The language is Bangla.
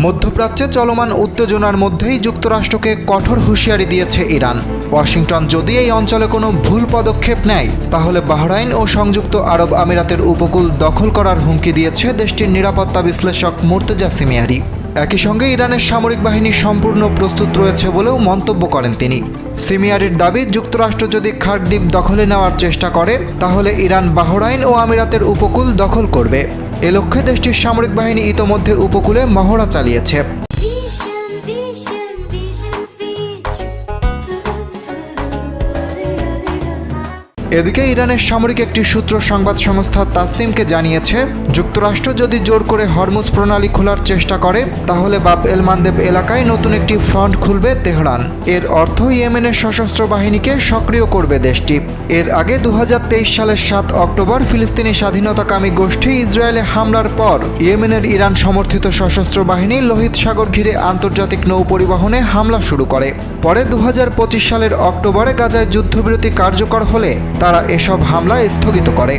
মধ্যপ্রাচ্যে চলমান উত্তেজনার মধ্যেই যুক্তরাষ্ট্রকে কঠোর হুঁশিয়ারি দিয়েছে ইরান। ওয়াশিংটন যদি এই অঞ্চলে কোনো ভুল পদক্ষেপ নেয় তাহলে বাহরাইন ও সংযুক্ত আরব আমিরাতের উপকূল দখল করার হুমকি দিয়েছে দেশটির নিরাপত্তা বিশ্লেষক মুর্তজা সিমিয়ারি। একই সঙ্গে ইরানের সামরিক বাহিনী সম্পূর্ণ প্রস্তুত রয়েছে বলেও মন্তব্য করেন তিনি। সিমিয়ারির দাবি, যুক্তরাষ্ট্র যদি খার্ক দ্বীপ দখলে নেওয়ার চেষ্টা করে তাহলে ইরান বাহরাইন ও আমিরাতের উপকূল দখল করবে। এ লক্ষ্যে দেশটির সামরিক বাহিনী ইতোমধ্যে উপকূলে মহড়া চালিয়েছে। এদিকে ইরানের সামরিক একটি সূত্র সংবাদ সংস্থা তাসনিমকে জানিয়েছে, যুক্তরাষ্ট্র যদি জোর করে হরমুজ প্রণালী খোলার চেষ্টা করে তাহলে বাব এল মানদেব এলাকায় নতুন একটি ফ্রন্ট খুলবে তেহরান। এর অর্থ ইয়েমেনের সশস্ত্র বাহিনীকে সক্রিয় করবে দেশটি। এর আগে 2023 সালের 7 অক্টোবর ফিলিস্তিনি স্বাধীনতাকামী গোষ্ঠী ইসরায়েলে হামলার পর ইয়েমেনের ইরান সমর্থিত সশস্ত্র বাহিনী লোহিত সাগর ঘিরে আন্তর্জাতিক নৌ পরিবহনে হামলা শুরু করে। পরে 2025 সালের অক্টোবরে গাজায় যুদ্ধবিরতি কার্যকর হলে তারা এসব হামলা স্থগিত করে।